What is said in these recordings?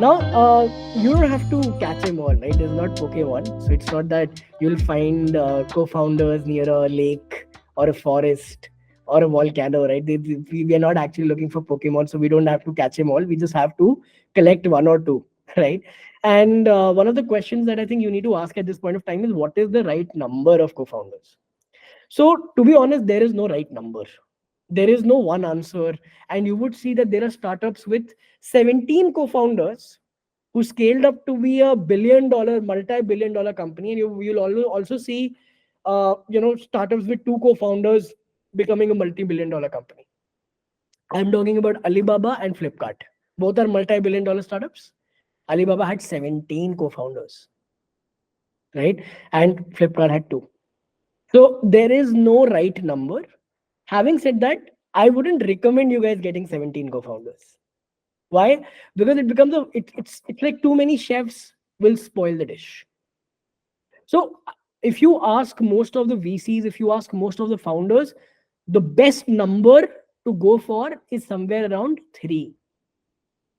Now, you don't have to catch them all, right? It's not Pokemon. So it's not that you'll find co-founders near a lake or a forest or a volcano, right? We are not actually looking for Pokemon, so we don't have to catch them all. We just have to collect one or two, right? And one of the questions that I think you need to ask at this point of time is, what is the right number of co-founders? So, to be honest, there is no right number. There is no one answer. And you would see that there are startups with 17 co founders who scaled up to be a $1 billion, multi-billion dollar company. And you'll also see startups with two co founders becoming a multi-billion dollar company. I'm talking about Alibaba and Flipkart. Both are multi-billion dollar startups. Alibaba had 17 co founders, right? And Flipkart had two. So there is no right number. Having said that, I wouldn't recommend you guys getting 17 co-founders. Why? Because it becomes it's like too many chefs will spoil the dish. So if you ask most of the VCs, if you ask most of the founders, the best number to go for is somewhere around three.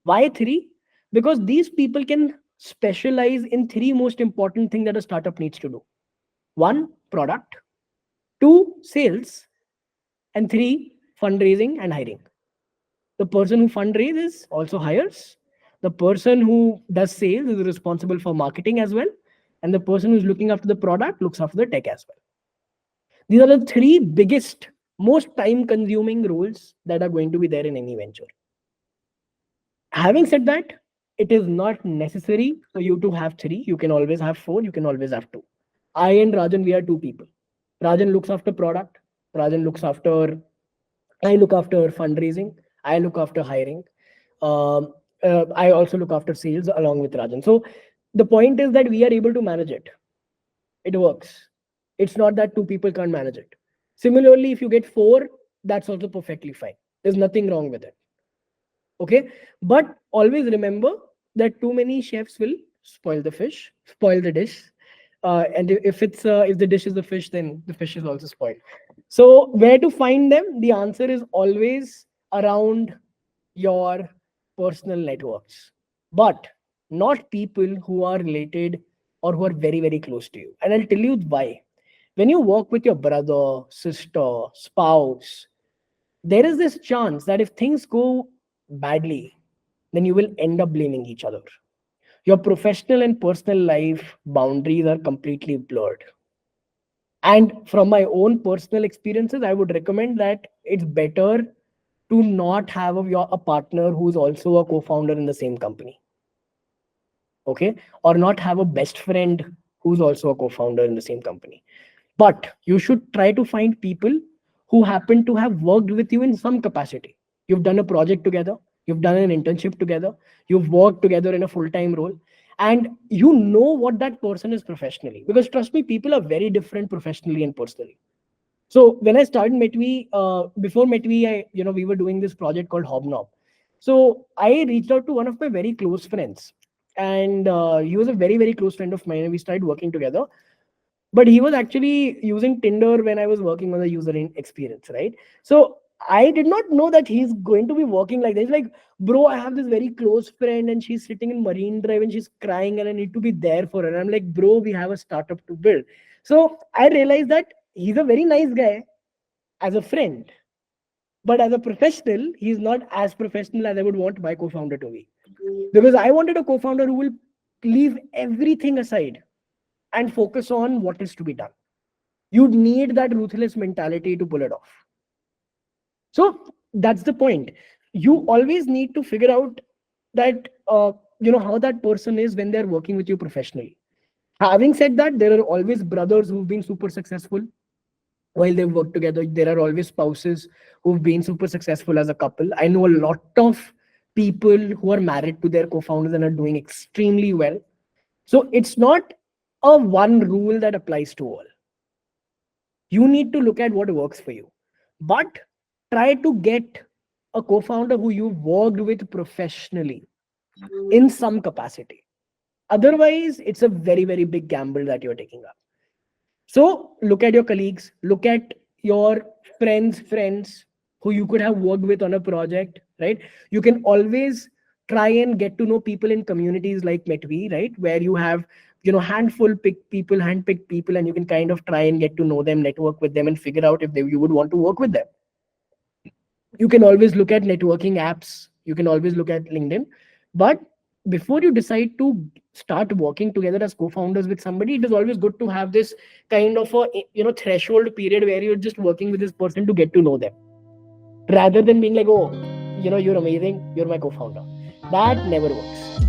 Why three? Because these people can specialize in three most important things that a startup needs to do. One, product. Two, sales. And three, fundraising and hiring. The person who fundraises also hires. The person who does sales is responsible for marketing as well. And the person who's looking after the product looks after the tech as well. These are the three biggest, most time consuming roles that are going to be there in any venture. Having said that, it is not necessary for you to have three. You can always have four. You can always have two. I and Rajan, we are two people. Rajan looks after product. Rajan looks after I look after fundraising. I look after hiring. I also look after sales along with Rajan. So the point is that we are able to manage it. It works. It's not that two people can't manage it. Similarly, if you get four, that's also perfectly fine. There's nothing wrong with it. Okay. But always remember that too many chefs will spoil the fish, spoil the dish. And if the dish is the fish, then the fish is also spoiled. So where to find them? The answer is always around your personal networks, but not people who are related or who are very, very close to you. And I'll tell you why. When you work with your brother, sister, spouse, there is this chance that if things go badly, then you will end up blaming each other. Your professional and personal life boundaries are completely blurred. And from my own personal experiences, I would recommend that it's better to not have a partner who's also a co-founder in the same company. Okay. Or not have a best friend who's also a co-founder in the same company. But you should try to find people who happen to have worked with you in some capacity. You've done a project together, you've done an internship together, you've worked together in a full-time role, and you know what that person is professionally. Because trust me, people are very different professionally and personally. So when I started Metvy, before Metvy, we were doing this project called Hobnob. So I reached out to one of my very close friends, and he was a very, very close friend of mine, and we started working together. But he was actually using Tinder when I was working on the experience, right? So I did not know that he's going to be working like that. He's like, bro, I have this very close friend and she's sitting in Marine Drive and she's crying and I need to be there for her. And I'm like, bro, we have a startup to build. So I realized that he's a very nice guy as a friend, but as a professional, he's not as professional as I would want my co-founder to be. Because I wanted a co-founder who will leave everything aside and focus on what is to be done. You need that ruthless mentality to pull it off. So that's the point. You always need to figure out that how that person is when they're working with you professionally. Having said that, there are always brothers who've been super successful while they've worked together. There are always spouses who've been super successful as a couple. I know a lot of people who are married to their co-founders and are doing extremely well. So it's not a one rule that applies to all. You need to look at what works for you, but try to get a co-founder who you've worked with professionally in some capacity. Otherwise, it's a very, very big gamble that you're taking up. So look at your colleagues, look at your friends who you could have worked with on a project, right? You can always try and get to know people in communities like Metvy, right? Where you have, handful pick people, handpicked people, and you can kind of try and get to know them, network with them, and figure out if you would want to work with them. You can always look at networking apps. You can always look at LinkedIn. But before you decide to start working together as co-founders with somebody, it is always good to have this kind of a threshold period where you're just working with this person to get to know them, rather than being like, oh, you're amazing, you're my co-founder. That never works.